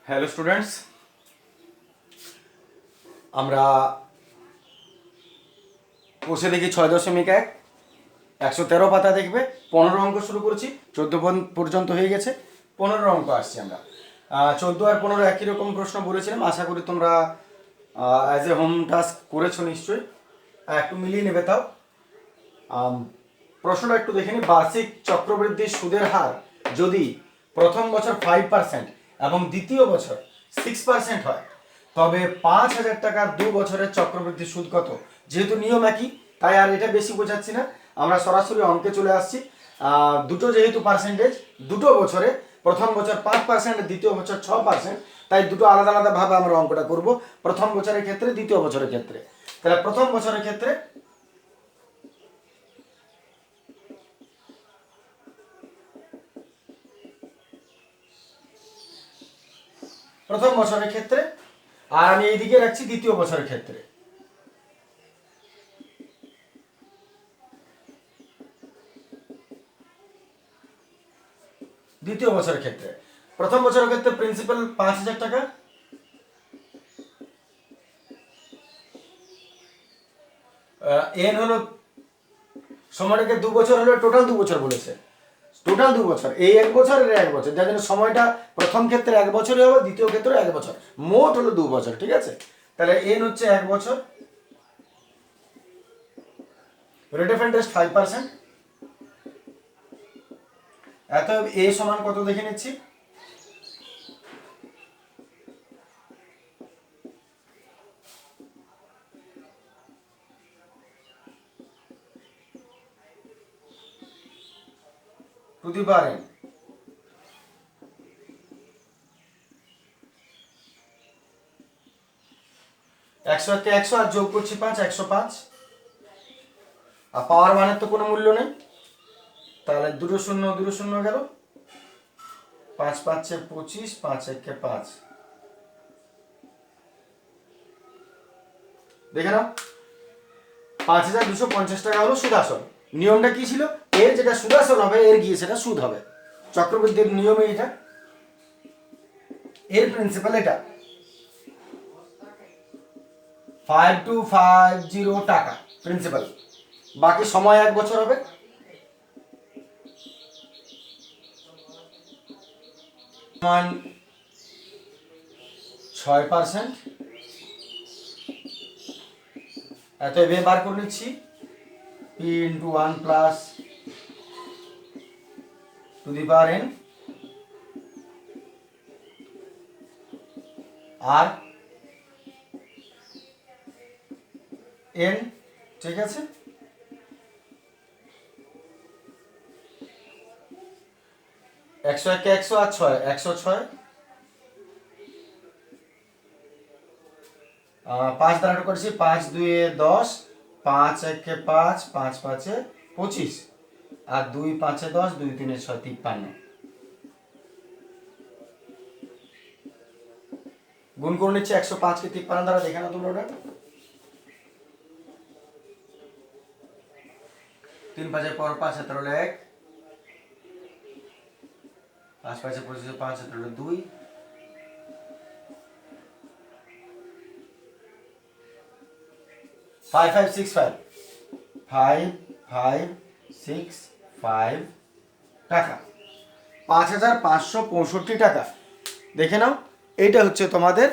Hello students, আমরা বসে দেখি 6.1 113 পাতা দেখবে 15 অঙ্ক শুরু করেছি। 14 পর্যন্ত হয়ে গেছে, 15 অঙ্ক আসছি আমরা। 14 আর 15 একই রকম প্রশ্ন বলেছিলাম, আশা করি তোমরা অ্যাজ এ হোম টাস্ক করেছো নিশ্চয়ই, একটু মিলিয়ে নেবে। তাও প্রশ্নটা একটু দেখে নি। বার্ষিক চক্রবৃদ্ধি সুদের হার যদি প্রথম বছর 5% এবং দ্বিতীয় বছর 6% হয়, তবে 5,000 টাকার 2 বছরের চক্রবৃদ্ধি সুদ কত? যেহেতু নিয়ম একই, তাই আর এটা বেশি বোঝাচ্ছি না, আমরা সরাসরি অঙ্কে চলে আসছি। দুটো যেহেতু পার্সেন্টেজ, দুটো বছরে প্রথম বছর 5%, দ্বিতীয় বছর 6%, তাই দুটো আলাদা আলাদাভাবে আমরা অঙ্কটা করব, প্রথম বছরের ক্ষেত্রে, দ্বিতীয় বছরের ক্ষেত্রে। তাহলে প্রথম বছরের ক্ষেত্রে প্রথম বছরের ক্ষেত্রে, আর আমি এইদিকে রাখছি দ্বিতীয় বছরের ক্ষেত্রে। দ্বিতীয় বছরের ক্ষেত্রে, প্রথম বছরের ক্ষেত্রে প্রিন্সিপাল 5,000 টাকা, এন হলো সময়টাকে 2 বছর হলো, টোটাল 2 বছর বলেছে, টোটাল 2 বছর, এই 1 বছর এর 1 বছর, যার জন্য সময়টা প্রথম ক্ষেত্রে 1 বছরই হবে, দ্বিতীয় ক্ষেত্রে 1 বছর, মোট হলো 2 বছর। ঠিক আছে, তাহলে এন হচ্ছে 1 বছর, রেট অফ ইন্টারেস্ট 5%, এত এ সমান কত দেখে নিচ্ছি, টু দি পাওয়ার এন। একশো কে 100 আর যোগ করছি 5, 105, আর পাওয়ার মানের তো কোনো মূল্য নেই, তাহলে দুটো শূন্য গেল, 5 5 25, 5 1 5, দেখে নাও 5,250 টাকা হলো সুদ আসল। নিয়মটা কি ছিল? এর যেটা সুদ আসল হবে, এর গিয়ে সেটা সুদ হবে, চক্রবৃদ্ধির নিয়মে এটা, এর প্রিন্সিপাল এটা 5250 টাকা প্রিন্সিপাল, বাকি সময় 1 বছর হবে। মান 6%, এত এভাবে বার করে নিচ্ছি, P into 1 plus to the power N, আর এন। ঠিক আছে, একশো একে 100 আর 6 106, 5 দ্বারা করেছি, 5 2 10, 5 1 5, 5 5 25, আর 2 5 10, 2 3 6 53, গুণ করে নিচ্ছি 105 কে 53 দ্বারা, দেখে না তোমরা ওটা, 3 5 পর 5 17 হলো 1, 5 5 25, 5 17 হলো 2, 5 5 6 5, 5 5 6 5 টাকা, 5,565 টাকা। দেখে নাও, এইটা হচ্ছে তোমাদের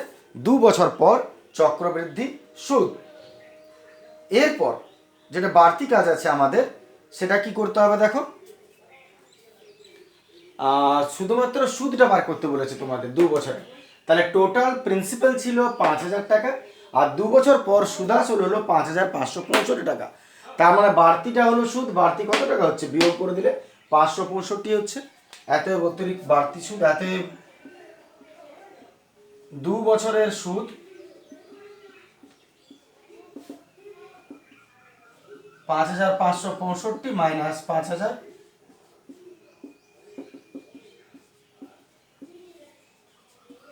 2 বছর পর চক্রবৃদ্ধি সুদ। এরপর যেটা বাড়তি কাজ আছে আমাদের, সেটা কি করতে হবে দেখো, শুধুমাত্র সুদটা বার করতে বলেছে তোমাদের 2 বছরে। তাহলে টোটাল প্রিন্সিপাল ছিল 5,000 টাকা, আর 2 বছর পর সুদ আসল হলো 5,565 টাকা। তার মানে বাড়তিটা হলো সুদ, বাড়তি কত টাকা হচ্ছে বিয়োগ করে দিলে 565 হচ্ছে, এত অতিরিক্ত বাড়তি সুদ, এত 2 বছরের সুদ 5,565 মাইনাস 5,000,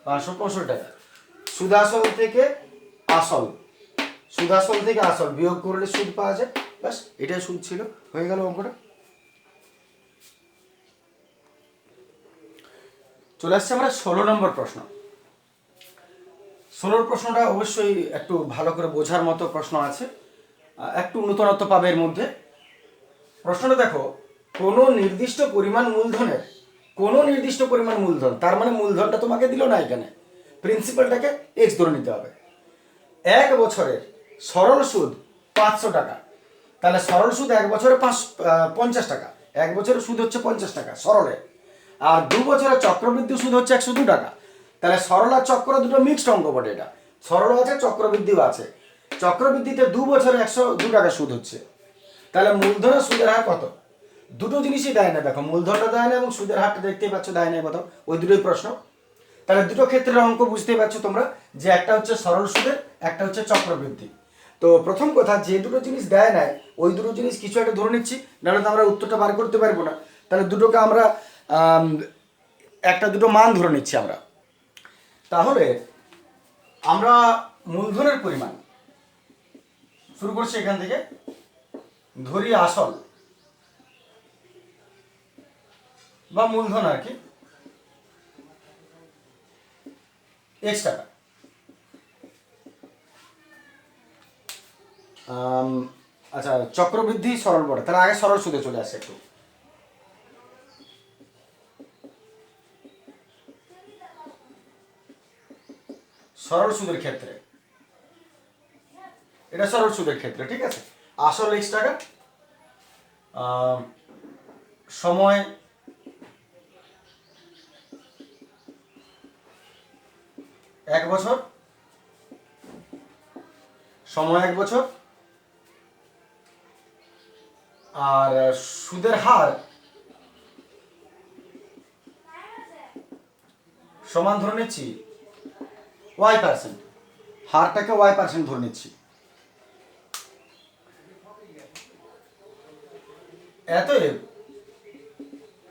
565 টাকা। সুদাসল থেকে আসল, সুদাসল থেকে আসল বিয়োগ করলে সুদ পাওয়া যায়, ব্যাস এটাই সুদ ছিল, হয়ে গেল অঙ্কটা। চলে আসছে আমরা 16 নম্বর প্রশ্ন। ষোলোর প্রশ্নটা অবশ্যই একটু ভালো করে বোঝার মতো প্রশ্ন আছে, একটু নূতনত্ব পাবে এর মধ্যে। প্রশ্নটা দেখো, কোনো নির্দিষ্ট পরিমাণ মূলধনের, কোনো নির্দিষ্ট পরিমাণ মূলধন, তার মানে মূলধনটা তোমাকে দিল না, এখানে প্রিন্সিপালটাকে এক্স ধরে নিতে হবে। এক বছরের সরল সুদ 500 টাকা, তাহলে সরল সুদ এক বছরে 50 টাকা, এক বছরের সুদ হচ্ছে 50 টাকা সরলে। আর 2 বছরের চক্রবৃদ্ধি সুদ হচ্ছে 102 টাকা। তাহলে সরল আর চক্র দুটো মিক্সড অঙ্ক বটে, এটা সরল আছে চক্রবৃদ্ধিও আছে। চক্রবৃদ্ধিতে 2 বছরে 102 টাকা সুদ হচ্ছে। তাহলে মূলধনের সুদের হার কত? দুটো জিনিসই দেয় না, দেখো মূলধনটা দেয় না এবং সুদের হারটা দেখতেই পাচ্ছ দেয় না কোথাও, ওই দুটোই প্রশ্ন। তাহলে দুটো ক্ষেত্রের অঙ্ক বুঝতেই পারছো তোমরা যে একটা হচ্ছে সরল সুদের, একটা হচ্ছে চক্রবৃদ্ধি। তো প্রথম কথা, যে দুটো জিনিস দেয় না ওই দুটো জিনিস কিছু একটা ধরে নিচ্ছি, নাহলে তো আমরা উত্তরটা বার করতে পারবো না। তাহলে দুটোকে আমরা একটা দুটো মান ধরে নিচ্ছি আমরা। তাহলে আমরা মূলধনের পরিমাণ শুরু করছি এখান থেকে, ধরি আসল বা মূলধন আর কি x টাকা। আচ্ছা, চক্রবৃদ্ধি সরল বটে, তাহলে আগে সরল সুদে চলে আসে একটু। সরল সুদের ক্ষেত্রে, এটা সরল সুদের ক্ষেত্রে, ঠিক আছে। আসল x টাকা, সময় 1 বছর, সময় 1 বছর, আর সুদের হার সমান ধরে নিচ্ছি y%, হারটাকে y% ধরে নিচ্ছি। অতএব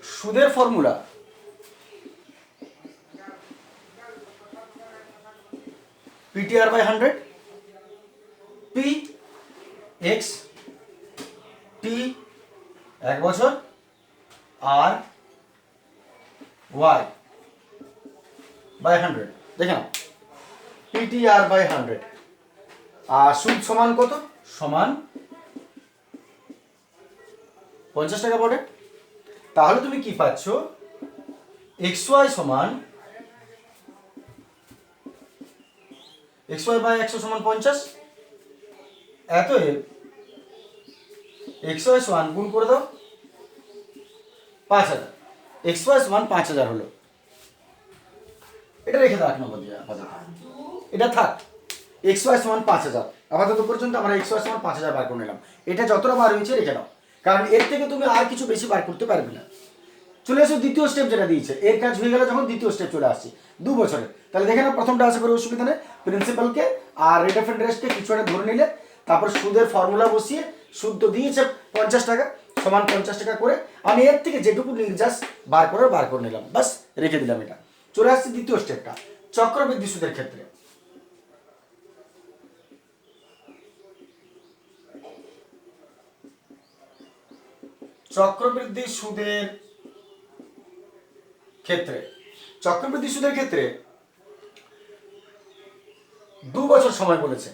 সুদের formula PTR/100, P x t 1 বছর আর y/100, দেখে নাও PTR/100। আর সুদ সমান কত? সমান 50 টাকা পড়ে। তাহলে তুমি কি পাচ্ছ? xy সমান xy/100 সমান 50। অতএব xy সমান গুণ করে দাও 5000, xy সমান 5000 হলো। এটা রেখে দাও 1 নম্বর দিয়ে আপাতত, এটা থাক। xy সমান 5000 আপাতত পর্যন্ত আমরা xy সমান 5000 বার করে নিলাম। এটা যতটা বার হয়েছে রেখে দাও, কারণ এর থেকে তুমি আর কিছু বেশি বার করতে পারবে না। চলে এসো দ্বিতীয় স্টেপ যেটা দিয়েছে, এর কাজ হয়ে গেলে যখন দ্বিতীয় স্টেপ চলে আসছে 2 বছরে। তাহলে দেখে নাও, প্রথমটা আশা করি অসুবিধা নেই, প্রিন্সিপালকে আর রেট অফ ইন্টারেস্টকে কিছু একটা ধরে নিলে, তারপর সুদের ফর্মুলা বসিয়ে, সুদ তো দিয়েছে 50 টাকা সমান 50 টাকা করে, আমি এর থেকে যেটুকু নির্যাস বার করে নিলাম, বাস রেখে দিলাম। এটা চলে আসছে দ্বিতীয় স্টেপটা, চক্রবৃদ্ধি সুদের ক্ষেত্রে। চক্রবৃদ্ধি সুদের ক্ষেত্রে, চক্রবৃদ্ধি সুদের ক্ষেত্রে 2 বছর সময় বলেছে,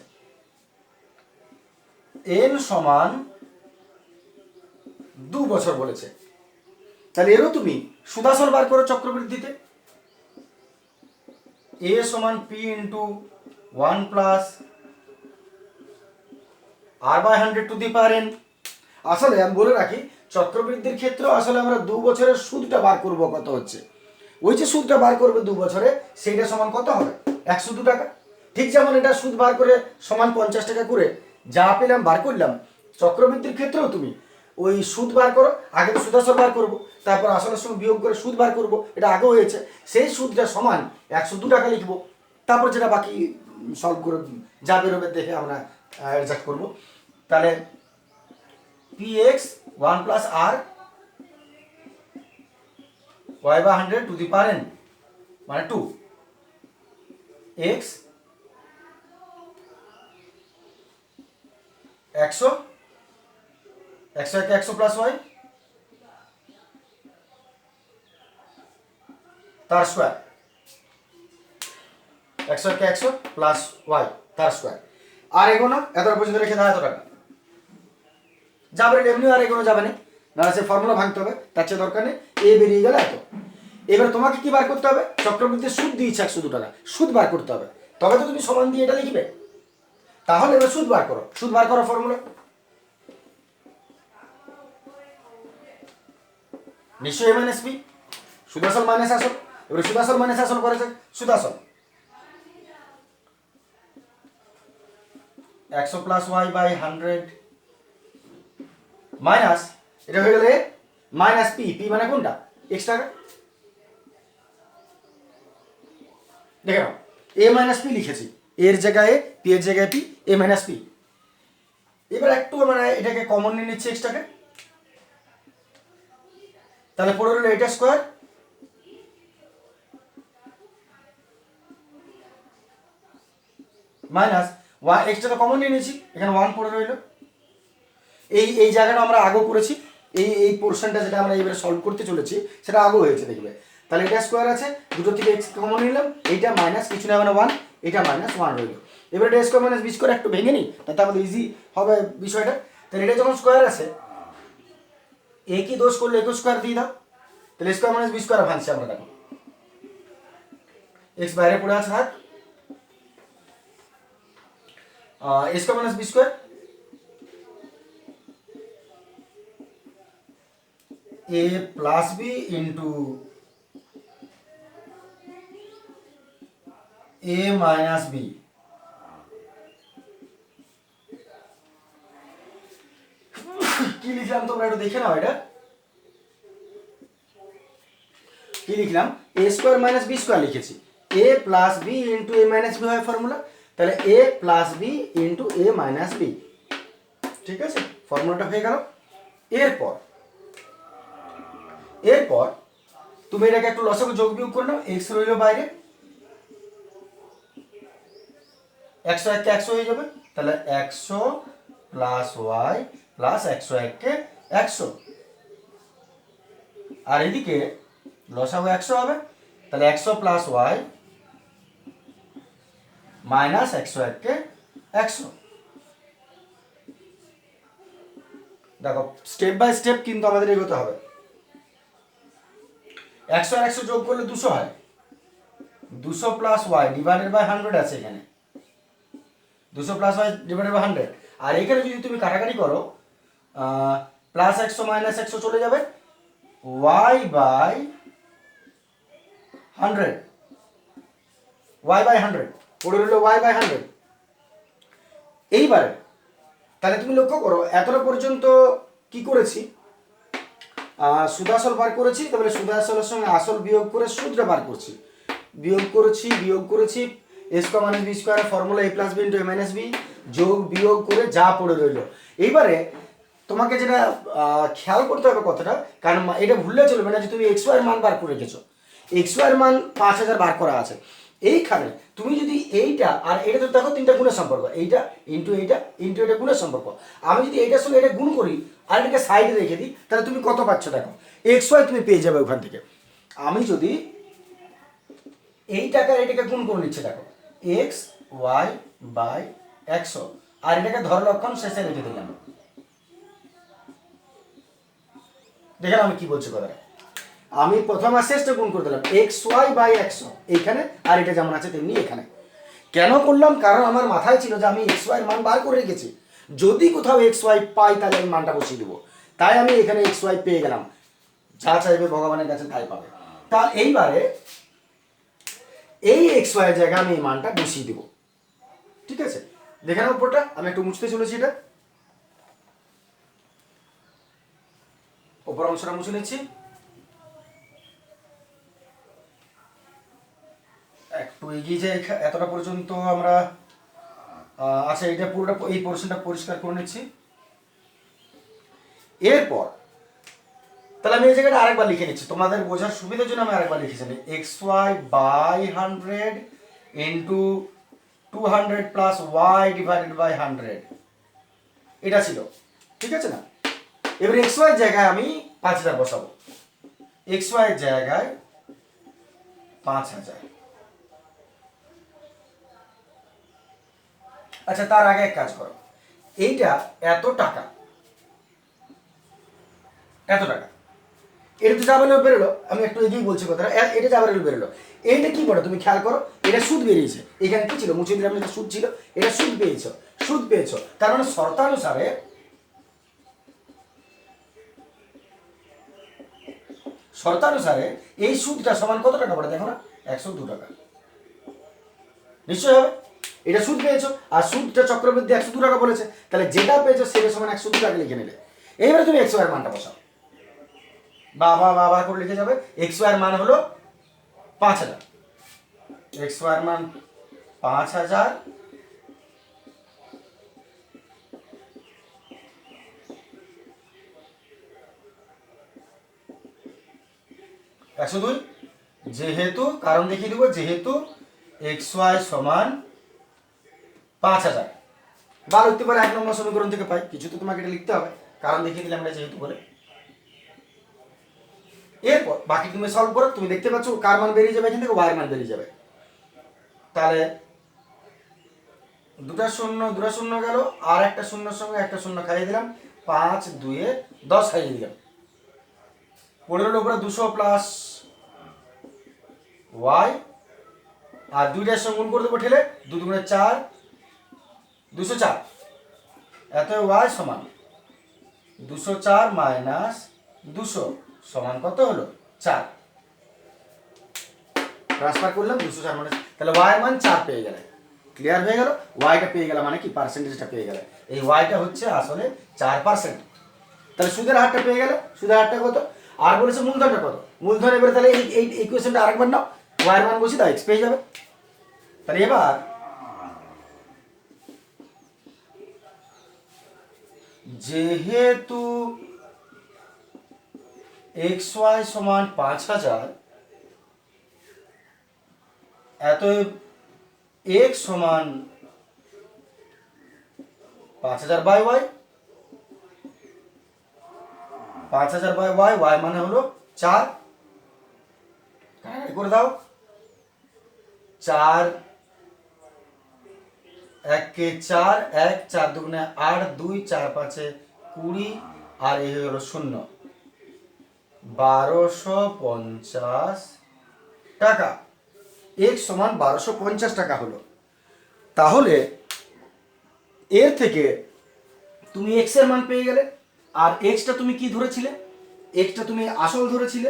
n সমান 2 বছর বলেছে। তাহলে এরও তুমি সুদাসল বার করো চক্রবৃদ্ধিতে, a সমান p into 1 plus r/100 two the power n। আসলে আমি বলে রাখি, চক্রবৃদ্ধির ক্ষেত্রে আসলে আমরা 2 বছরের সুদটা বার করব কত হচ্ছে, ওই যে সুদটা বার করবে 2 বছরে, সেইটা সমান কত হবে? 102 টাকা। ঠিক যেমন এটা সুদ বার করে সমান 50 টাকা করে যা পেলাম বার করলাম, চক্রবৃদ্ধির ক্ষেত্রেও তুমি ওই সুদ বার করো, আগে তো সুদাসল বার করবো, তারপর আসলের সঙ্গে বিয়োগ করে সুদ বার করবো, এটা আগেও হয়েছে, সেই সুদটা সমান 102 টাকা লিখবো, তারপর যেটা বাকি সলভ করে যা বেরোবে দেখে আমরা অ্যাডজাস্ট করবো। তাহলে px 1 plus r y/100 two the power n মানে 2, x 100, 100 কে 100 প্লাস y তার স্কয়ার। একশো একে একশো প্লাস ওয়াই তার স্কোয়ার। আর এগোনো এত পর্যন্ত রেখে দাও এত টাকা যাবে, এমনি আর এগোনো যাবে না, সে ফর্মুলা ভাঙতে হবে, তার চেয়ে দরকার নেই। এ বেরিয়ে গেল এত। এবার তোমাকে কি বার করতে হবে? চক্রবৃদ্ধির সুদ দিয়েছে 102 টাকা, সুদ বার করতে হবে, তবে তো তুমি সমান দিয়ে এটা লিখবে। তাহলে এবার সুদ বার করো, সুদ বার করো ফর্মুলা। নিশ্চয়ই এ মাইনাস বি, সুদ আসল মাইনাস আসল। এবারে সুদ আসল মাইনাস আসল করেছে, সুদ আসল 100 প্লাস ওয়াই বাই 100 মাইনাস, এটা হয়ে গেলে মাইনাস পি, পি মানে কোনটা? এক্স টাকা। দেখে নাও, এ মাইনাস পি লিখেছি, এর জায়গায় পি, এর জায়গায় পি, এ মাইনাস পি। এবার একটু মানে এটাকে কমন নিয়ে নিচ্ছে এক্সটাকে, তাহলে পড়ে রইল এটা স্কোয়ার মাইনাস ওয়ান, এক্সটা তো কমন নিয়ে নিয়েছি, এখানে 1 পড়ে রইল। এই জায়গাটা আমরা আগেও করেছি, এই পোর্শনটা যেটা আমরা এবারে সলভ করতে চলেছি সেটা আগেও হয়েছে দেখবে। তাহলে এটা স্কোয়ার আছে, দুটো থেকে এক্স কমন নিলাম, এইটা মাইনাস কিছু না মানে 1, এটা মাইনাস 1 রইল। এবার এটা স্কোয়ার মাইনাস বি স্কোয়ার একটু ভেঙে নিই, তাতে আমাদের ইজি হবে বিষয়টা। তাহলে এটা যখন স্কোয়ার আছে, একই দোষ করলে একই স্কোয়ার দিয়ে দাও, তাহলে স্কোয়ার মাইনাস বি স্কোয়ার ভাঙছি আমরা, দেখো এক্স বাইরে পড়ে আছে, হাত square minus B square a plus B into a minus B. কি লিখলাম তোমরা একটু দেখে নাও, এটা কি লিখলাম? a square minus B square লিখেছি, a plus B into a minus B হয় ফর্মুলা, তাহলে a plus B into a minus B. ঠিক আছে, ফর্মুলাটা হয়ে গেল। এরপর তুমি এটাকে একটু লসাগু যোগ বিয়োগ করে নাও, এক্স রইল বাইরে, 100 1 কে 100 হয়ে যাবে, তাহলে 100 প্লাস ওয়াই প্লাস 101 কে 100, আর এদিকে লসাগু 100 হবে, তাহলে 100 প্লাস ওয়াই মাইনাস 101 কে 100। দেখো স্টেপ বাই স্টেপ কিন্তু আমাদের এগোতে হবে। 100 আর 100 যোগ করলে 200 হয়, 200 প্লাস ওয়াই ডিভাইডেড বাই 100 আছে এখানে, 200 প্লাস ওয়াই ডিভাইডেড বাই 100। আর এখানে যদি তুমি কাটাকাটি করো, প্লাস 100 মাইনাস 100 চলে যাবে, ওয়াই বাই 100, ওয়াই বাই 100 পড়ে রইল ওয়াই বাই 100। এইবারে তাহলে তুমি লক্ষ্য করো এতটা পর্যন্ত কি করেছি, সুদ আসল বার করেছি, তারপরে সুদ আসলের সঙ্গে আসল বিয়োগ করে সুদটা বার করছি, বিয়োগ করেছি এ স্কোয়ার মাইনাস বি স্কোয়ারের ফর্মুলা এ প্লাস বি ইন্টু এ মাইনাস বি, যোগ বিয়োগ করে যা পড়ে রইল। এইবারে তোমাকে যেটা খেয়াল করতে হবে কথাটা, কারণ এটা ভুললে চলবে না যে তুমি এক্স ওয়াই এর মান বার করে রেখেছো, এক্স ওয়াই এর মান 5000 বার করা আছে। এইখানে তুমি যদি এইটা আর এটা, তো দেখো তিনটা গুণের সম্পর্ক, এইটা ইন্টু এটা গুণের সম্পর্ক। আমি যদি এইটার সঙ্গে এটা গুণ করি আর এটাকে সাইডে রেখে দিই, তাহলে তুমি কত পাচ্ছ দেখো, এক্স ওয়াই তুমি পেয়ে যাবে ওখান থেকে। আমি যদি এই টাকার এটাকে গুণ করে নিচ্ছে, দেখো এক্স ওয়াই বাই 100, আর এটাকে ধর লক্ষণ শেষে রেখে দিলাম। দেখেন আমি কি বলছি কথাটা, আমি প্রথম আর শেষটা গুণ করে দিলাম এক্স ওয়াই বাই 100 এইখানে, আর এটা যেমন আছে তেমনি এখানে। কেন করলাম? কারণ আমার মাথায় ছিল যে আমি এক্স ওয়াই মান বার করে রেখেছি, যদি কোথাও এক্স ওয়াই পাই তাহলে আমি মানটা বসিয়ে দেবো, তাই আমি এখানে এক্স ওয়াই পেয়ে গেলাম, যা চাইবে ভগবানের কাছে তাই পাবে। তা এইবারে এই এক্স ওয়াই এর জায়গায় আমি এই মানটা বসিয়ে দেবো। ঠিক আছে, দেখে নাও উপরটা, আমি একটু মুছতে চলেছি, এটা উপর অংশটা মুছে নিচ্ছি, একটু এগিয়ে যাই, এতটা পর্যন্ত আমরা আচ্ছা এটা পুরোটা, এই পোর্শনটা পরিষ্কার করে নিচ্ছি। এরপর তাহলে আমি এই জায়গাটা আরেকবার লিখে নিচ্ছি তোমাদের বোঝার সুবিধার জন্য, আমি আরেকবার লিখেছি x y by 100 into 200 plus y divided by 100, এটা ছিল। ঠিক আছে না? এবার এক্স ওয়াই জায়গায় আমি 5000 বসাবো, এক্স ওয়াই জায়গায় 5000, আচ্ছা, তার আগে এক কাজ করো, এইটা এত টাকা, এত টাকা, এটা তো যা বেরোলো বেরোলো, আমি একটু এগিয়ে বলছি কথাটা, এটা যা বেরোলো বেরোলো। এইটা কি বলো তুমি খেয়াল করো, এটা সুদ বেরিয়েছে, এখানে কি ছিল মুছে দিলাম, এটা সুদ ছিল, এটা সুদ পেয়েছো, সুদ পেয়েছো, তার মানে শর্তানুসারে শর্তানুসারে এই সুদটা সমান কত টাকা পড়ে দেখো না, 102 টাকা নিশ্চয় হবে। এটা সুদ পেয়েছো, আর সুদটা চক্রবৃদ্ধি 102 টাকা বলেছে, তাহলে যেটা পেয়েছো সেটা সমান 102 টাকা লিখে নিলে। এইবারে তুমি এক্স ওয়াই মানটা বসাও, বাবা করে লিখে যাবে। এক্স ওয়াই মান হলো 5000, এক্স ওয়াই মান 5000, একশো দুই, যেহেতু কারণ দেখিয়ে দেবো, যেহেতু এক্স ওয়াই সমান 5000, বা লিখতে পারে 1 নম্বর সমীকরণ থেকে পাই, কিছু তো তোমাকে এটা লিখতে হবে, কারণ দেখিয়ে দিলাম এটা যেহেতু বলে। এরপর বাকি তুমি সলভ করো, তুমি দেখতে পাচ্ছ কার মান বেরিয়ে যাবে, এখান থেকে ওয়াই মান বেরিয়ে যাবে। তাহলে দুটা শূন্য গেল, আর একটা শূন্যর সঙ্গে একটা শূন্য খাইয়ে দিলাম, 5 2 10 খাইয়ে দিলাম, পড়ে হলো উপরে 200 প্লাস ওয়াই, আর দুইটার সঙ্গে গুণ করে দেবো ঠেলে, 2 2 4, 204, এত ওয়াই সমান 204 মাইনাস 200 সমান কত হলো 4, ট্রান্সফার করলাম 204 মাইনাস, তাহলে ওয়াই মান 4 পেয়ে গেলে, ক্লিয়ার হয়ে গেল। ওয়াইটা পেয়ে গেলাম মানে কি, পার্সেন্টেজটা পেয়ে গেলে, এই ওয়াইটা হচ্ছে আসলে 4%। তাহলে সুদের হারটা পেয়ে গেলে, সুদের হারটা কত, আর বলেছে মূলধনটা কত, মূলধন এবারে তাহলে এই ইকুয়েশনটা আরেকবার নাও, ওয়াইয়ের মান বসি দাও, এক্স পেয়ে যাবে। তাহলে এবার যেহেতু এক্স ওয়াই সমান 5000, এত এক্স সমান 5000 by y, 5000 by y, y মানে হলো 4, করে দাও, 4 1 কে 4, 1 4 দুগুণে 8, 2 4 5 20, আর এই হলো 0, 1250 টাকা, এক্স সমান 1250 টাকা হলো। তাহলে এর থেকে তুমি এক্স এর মান পেয়ে গেলে, আর এক্সটা তুমি কি ধরেছিলে, এক্সটা তুমি আসল ধরেছিলে,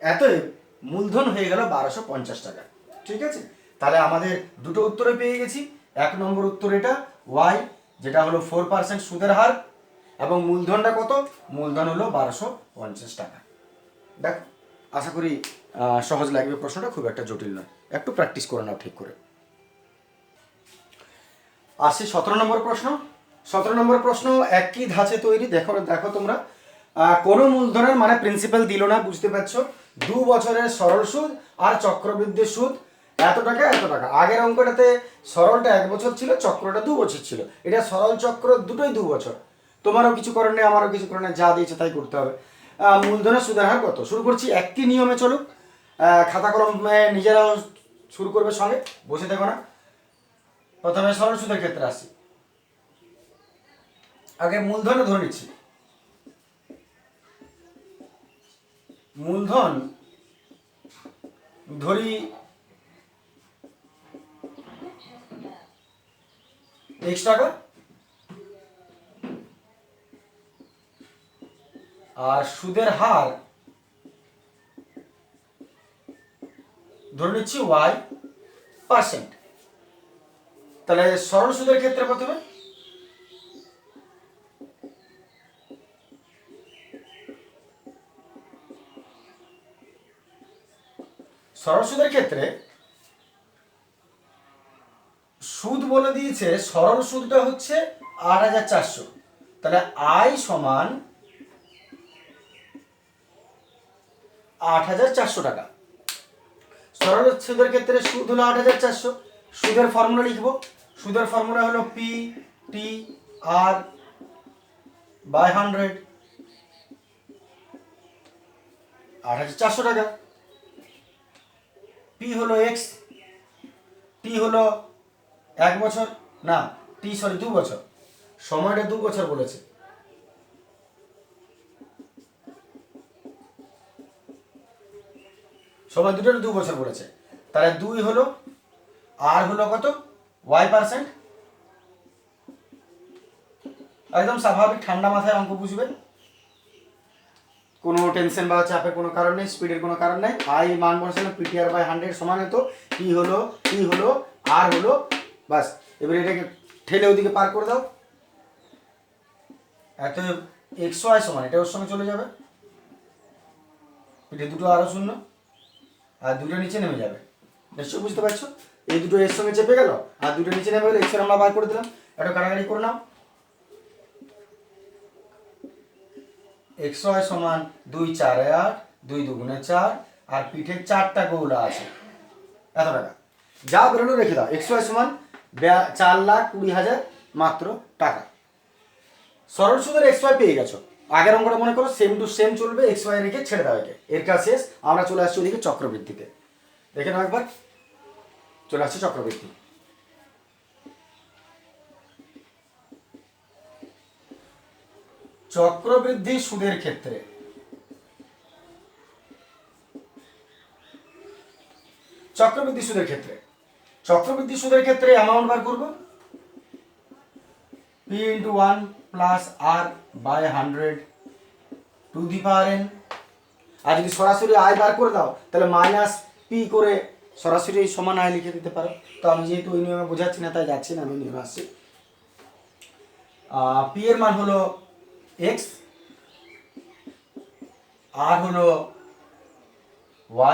এতএব মূলধন হয়ে গেল 1250 টাকা। ঠিক আছে, তাহলে আমাদের দুটো উত্তরে পেয়ে গেছি। 1 নম্বর উত্তর এটা, ওয়াই যেটা হলো 4% সুদের হার, এবং মূলধনটা কত, মূলধন হলো 1250 টাকা। দেখ, আশা করি সহজ লাগবে, প্রশ্নটা খুব একটা জটিল নয়, একটু প্র্যাকটিস করে নাও ঠিক করে। আসি 17 নম্বর প্রশ্ন। 17 নম্বর প্রশ্ন একই ধাঁচে তৈরি, দেখো দেখো তোমরা, কোনো মূলধনের মানে প্রিন্সিপাল দিল না, বুঝতে পারছো, 2 বছরের সরল সুদ আর চক্রবৃদ্ধি সুদ এত টাকা এত টাকা। আগের অঙ্কটাতে সরলটা 1 বছর ছিল, চক্রটা 2 বছর ছিল, এটা সরল চক্র দুটোই 2 বছর। তোমারও কিছু করার নেই, আমারও কিছু করার নেই, যা দিয়েছে তাই করতে হবে। মূলধনের সুদের হার কত, শুরু করছি একই নিয়মে, চলুক, খাতা কলমে নিজেরাও শুরু করবে, সঙ্গে বসে দেখো না। প্রথমে সরল সুদের ক্ষেত্রে আসি, আগে মূলধনে ধরে নিচ্ছি, মূলধন ধরি x টাকা, আর সুদের হার ধরে নিচ্ছি y%। তাহলে সরল সুদের ক্ষেত্রে প্রথমে সরল সুদের ক্ষেত্রে সুদ বলে দিয়েছে, সরল সুদটা হচ্ছে 8400, তাহলে আই সমান 8400 টাকা। সরল সুদের ক্ষেত্রে সুদ হলো 8400, সুদের ফর্মুলা লিখবো, সুদের ফর্মুলা হলো পি টি আর বাই 100, 8400 টাকা। পি হলো এক্স, টি হলো 1 বছর, না, টি 2 বছর, সময়টা 2 বছর বলেছে। সময় দুটোর 2 বছর বলেছে, তাহলে 2 হলো, আর হলো কত, y%। একদম স্বাভাবিক ঠান্ডা মাথায় অঙ্ক বুঝবেন, কোনো টেনশন বা চাপের কোনো কারণ নেই, স্পিডের কোনো কারণ নেই। আই মান বসালাম PTR/100 সমান হতো টি হলো আর হলো, বাস। এবার এটাকে ঠেলে ওদিকে পার করে দাও, এত XY সমান এটা ওর সঙ্গে চলে যাবে, পিঠে দুটো আরও শূন্য, আর দুটো নিচে নেমে যাবে। নিশ্চয়ই বুঝতে পারছো, এই দুটো এর সঙ্গে চেপে গেল আর দুটো নিচে নেমে গেলো, এক্সের আমরা বার করে দিলাম। এটা কাটাকাটি করে নাও, XY সমান 2 4 8, 2 2 4, আর পিঠে 4টা গৌলা আছে, এত টাকা যা বেরোলো রেখে দাও। XY সমান 4,20,000 মাত্র টাকা। সরল সুদের XY পেয়ে গেছো, আগের অঙ্কটা মনে করো সেম টু সেম চলবে, XY রেখে ছেড়ে দাও একে, এর কাজ শেষ। আমরা চলে আসছি ওদিকে চক্রবৃদ্ধিতে, দেখে নাও একবার, চলে আসছে চক্রবৃদ্ধি। চক্রবৃদ্ধি সুদের ক্ষেত্রে চক্রবৃদ্ধি সুদের ক্ষেত্রে অ্যামাউন্ট বার করবো P × 1 + R/100 two the power n। আর যদি সরাসরি আয় বার করে দাও তাহলে -p করে সরাসরি সমান আয় লিখে দিতে পারো। তো আমি যেহেতু ওই নিয়মে বোঝাচ্ছি না তাই যাচ্ছি না, আমি নিয়মে আসছি। p এর মান হলো x, r হলো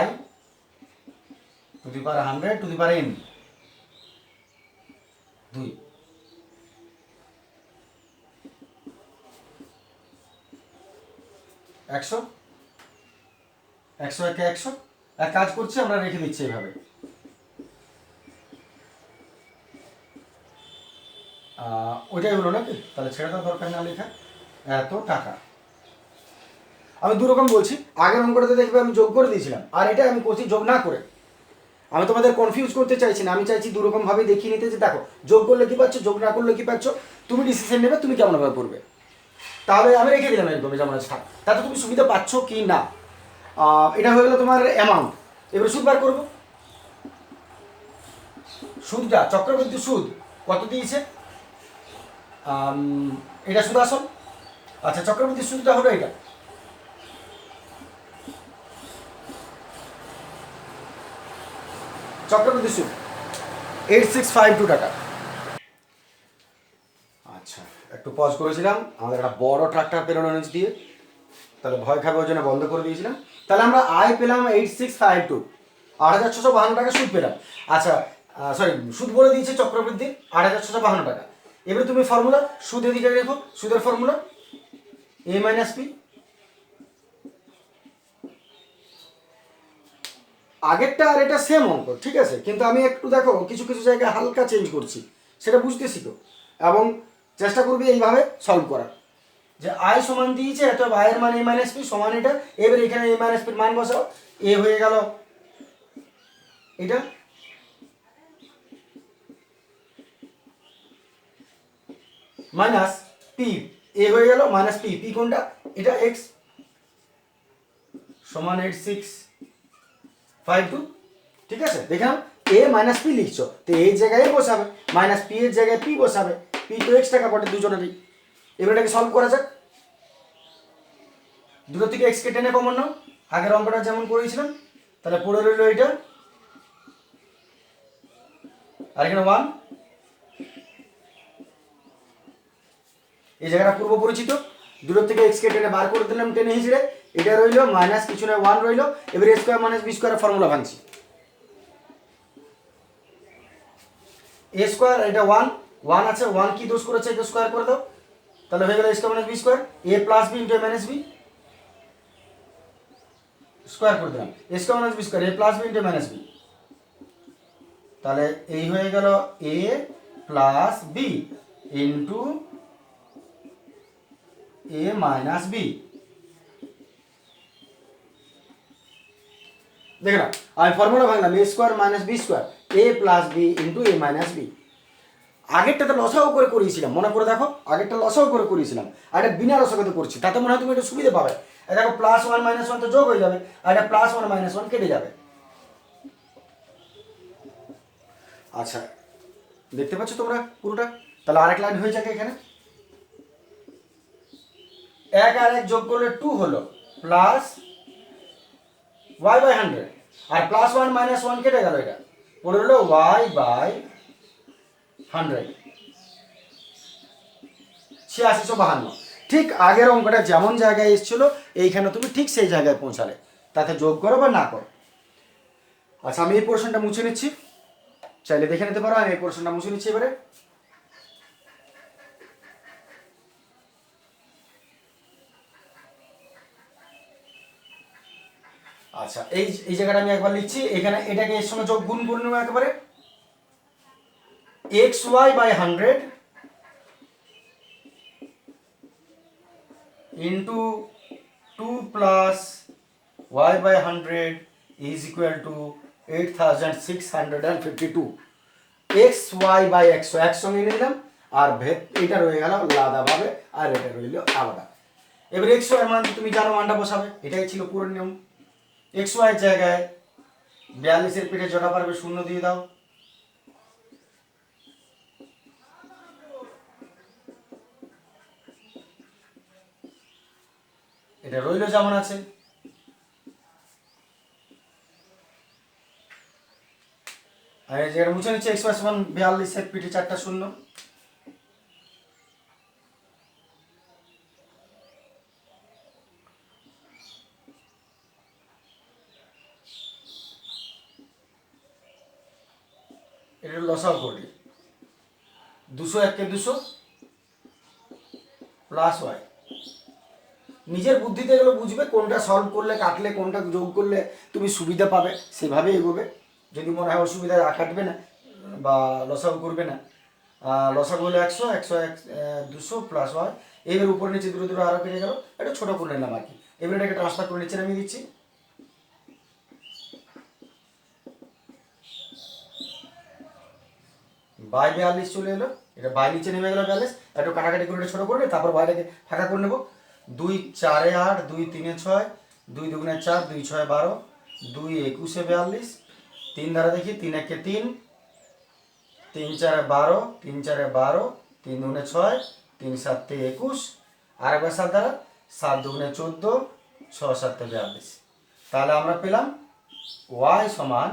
y two the power 100 two the power n 2। 100 100 একে 100, এক কাজ করছি আমরা রেখে দিচ্ছি এইভাবে। ওইটাই হলো নাকি, তাহলে ছেড়ে দেওয়ার দরকার না লেখা, এত টাকা। আমি দুরকম বলছি, আগের অঙ্কটাতে দেখবে আমি যোগ করে দিয়েছিলাম, আর এটা আমি করছি যোগ না করে। আমি তোমাদের কনফিউজ করতে চাইছি না, আমি চাইছি দুরকম ভাবে দেখিয়ে নিতে, যে দেখো যোগ করলে কি পাচ্ছ, যোগ না করলে কি পাচ্ছ, তুমি ডিসিশন নেবে তুমি কেমন ভাবে করবে। তাহলে আমি রেখে দিলাম একদম যেমন আছে থাক, তাতে তুমি সুবিধা পাচ্ছ কি না। এটা হয়ে গেলো তোমার অ্যামাউন্ট। এবার সুদ বার করবো, সুদটা চক্রবৃদ্ধি সুদ কত দিয়েছে, এটা সুদ আসল। আচ্ছা চক্রবৃদ্ধি সুদটা হলো এটা, চক্রবৃদ্ধি সুদ 8652 টাকা। আচ্ছা একটু পজ করেছিলাম, আমাদের একটা বড় ট্রাক্টর পেরোনো নিচ দিয়ে, তাহলে ভয় খাবে ওই জন্য বন্ধ করে দিয়েছিলাম। তাহলে আমরা আয় পেলাম 8652, 8652 টাকা সুদ পেলাম। আচ্ছা সরি, সুদ বলে দিয়েছে চক্রবৃদ্ধি 8652 টাকা। এবারে তুমি ফর্মুলা সুদ এদিকে রেখো, সুদের ফর্মুলা a - p। আগেরটা আর এটা সেম অঙ্ক, ঠিক আছে, কিন্তু আমি একটু দেখো কিছু কিছু জায়গায় হালকা চেঞ্জ করছি, সেটা বুঝতে শিখো এবং চেষ্টা করবি এইভাবে সলভ করার। যে আয় সমান দিয়েছে এত, আয়ের মান a - p সমান এটা। এবার এখানে a - p এর মান বসাও, এ হয়ে গেল এটা, মাইনাস পি, এ হয়ে গেল মাইনাস পি, পি কোনটা, এটা এক্স সমান 8652। ঠিক আছে, দেখলাম এ মাইনাস পি লিখছো, তো এই জায়গায় বসাবে, মাইনাস পি এর জায়গায় পি বসাবে, পি তো এক্স টাকা পড়ে দুজনেরই। এবার এটাকে সলভ করা যাক, দুটো থেকে এক্স কে টেনে কমন নাও, আগের অঙ্কটা যেমন করেছিলাম। তাহলে পড়ে রইল এটা, আর এখানে 1, এই জায়গাটা পূর্ব পরিচিত, দুটোর থেকে এক্স কে টেনে বার করে দিলাম, টেনে হিসেবে এটা রইলো মাইনাস কিছু না 1 রইলো। এবার a স্কয়ার - b স্কয়ারের ফর্মুলা ভাঙছি, a স্কয়ার এটা 1 1 আছে, 1 কি দোষ করেছে, এটা স্কয়ার করে দাও, তাহলে হয়ে গেল a square - b square, a + b * a - b square করে দিলাম, a square - b square, a + b * a - b। তাহলে এই হয়ে গেল a + b * a - b। দেখে না, আমি ফর্মুলা ভাঙলাম, a square - b square, a + b * a - b। আগেরটাতে লসাও করে করিয়েছিলাম, মনে করে দেখো, আগেরটা লসাও করে করিয়েছিলাম, আর এটা বিনা লসাগুতে করছি, তাতে মনে হয় তুমি একটু সুবিধা পাবে। দেখো +1 -1 তো যোগ হয়ে যাবে, আর এটা +1 -1 কেটে যাবে। আচ্ছা, দেখতে পাচ্ছ তোমরা পুরোটা? তাহলে আরেক লাইন হয়ে যাবে এখানে, 1 আর 1 যোগ করলে 2 হলো, প্লাস y/100, আর +1 -1 কেটে গেল, এটা পড়ে হলো y/100, 8652। ঠিক আগের অঙ্কটা যেমন জায়গায় এসেছিল এইখানে তুমি ঠিক সেই জায়গায় পৌঁছালে, তাতে যোগ করো বা না করো। আচ্ছা, আমি এই পোর্শনটা মুছে নিচ্ছি, চাইলে দেখে নিতে পারো। আমি এই পোর্শনটা মুছে নিচ্ছি এবারে। আচ্ছা, এই জায়গাটা আমি একবার লিখছি, এখানে এটাকে এর সঙ্গে যোগ গুণ করে নেবো একেবারে, xy/100 into 2 plus y/100 is equal to 8652। xy/100 একসঙ্গে এনে দিলাম, আর এটা রয়ে গেল আলাদাভাবে, আর এটা রইল আলাদা। এবার xy এর মান তুমি জানো, মানটা বসাবে, এটাই ছিল পুরো নিয়ম। xy এর জায়গায় 42 এর পিঠে জটা পারবে 0 দিয়ে দাও, এটা রইল যেমন আছে। আর এই জায়গাটা মুছে নিচ্ছে, xy সমান 42 এর পিঠে 4টা 0। এটা লসাও করি, 200 1 200 প্লাস y। নিজের বুদ্ধিতে এগুলো বুঝবে, কোনটা সলভ করলে কাটলে কোনটা যোগ করলে তুমি সুবিধা পাবে, সেভাবে এগোবে। যদি মনে হয় অসুবিধা কাটবে না বা লসাগু করবে না, লসাগু হলে 100 100 200 প্লাস হয়, এবার উপর নিচে দূরে দূরে আরও কেটে গেল, এটা ছোটো করে নিলাম আর কি। এবার এটাকে ট্রান্সফার করে নিচে নামিয়ে দিচ্ছি, বাই 42 চলে এলো, এটা বাই নিচে নেমে গেল 42, একটু কাটাকাটি করে এটা ছোটো করে, তারপর বাইরেকে ফাঁকা করে নেবো। 2 4 8, 2 3 6, 2 2 4, 2 6 12, 2 21 42, 3 দ্বারা দেখি, 3 1 3, 3 4 12, 3 4 12, 3 2 6, 3 7 21, আর একবার 7 দ্বারা, 7 2 14, 6 7 42। তাহলে আমরা পেলাম y সমান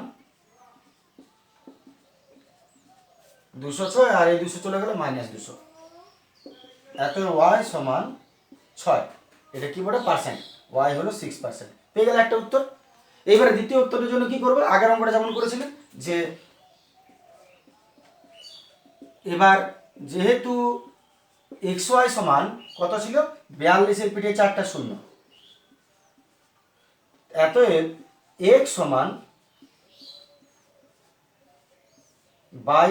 206, আর এই 200 চলে গেল -200, এত y সমান 6। এটা কি বলে? পার্সেন্ট। y হলো 6%। পেয়ে গেল একটা উত্তর। এইবারে দ্বিতীয় উত্তরের জন্য কি করবো? আগের অঙ্কটা যেমন করেছিলেন, যে এবার যেহেতু xy সমান কত ছিল, 42 এর পিঠে 4টা 0, অতএব x সমান বাই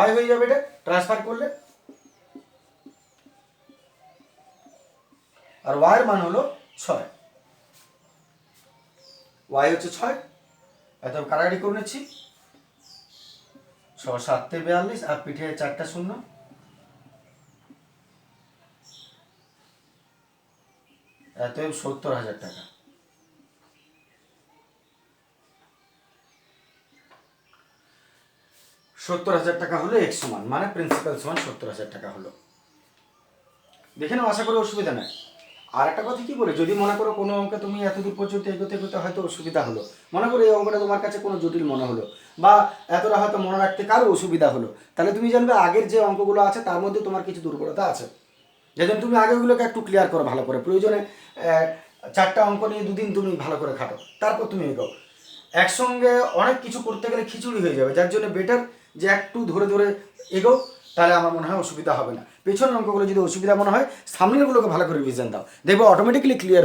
y হয়ে যাবে, এটা ট্রান্সফার করলে, আর y এর মান হলো 6, y হচ্ছে 6, এত কাটাকাটি করে নিচ্ছি, 6 7 42, আর পিঠে 4টা 0, এতএব 70,000 টাকা। টাকা হলো x সমান, মানে প্রিন্সিপাল সমান 70,000 টাকা হলো। দেখে নাও, আশা করি অসুবিধা নাই। আর একটা কথা কি বলে, যদি মনে করো কোনো অঙ্কে তুমি এতদূর পর্যন্ত এগোতে এগোতে হয়তো অসুবিধা হলো, মনে করো এই অঙ্কটা তোমার কাছে কোনো জটিল মনে হলো, বা এতটা হয়তো মনে রাখতে কারো অসুবিধা হলো, তাহলে তুমি জানবে আগের যে অঙ্কগুলো আছে তার মধ্যে তোমার কিছু দুর্বলতা আছে, যেদিন তুমি আগেগুলোকে একটু ক্লিয়ার করো ভালো করে, প্রয়োজনে 4টা অঙ্ক নিয়ে 2 দিন তুমি ভালো করে খাটো, তারপর তুমি এগো। একসঙ্গে অনেক কিছু করতে গেলে খিচুড়ি হয়ে যাবে, যার জন্য বেটার যে একটু ধরে ধরে এগো, তাহলে আমার মনে হয় অসুবিধা হবে না। পেছনের অঙ্কগুলো যদি অসুবিধা মনে হয়, সামনেরগুলোকে ভালো করে রিভিশন দাও, দেখবে অটোমেটিক্যালি ক্লিয়ার।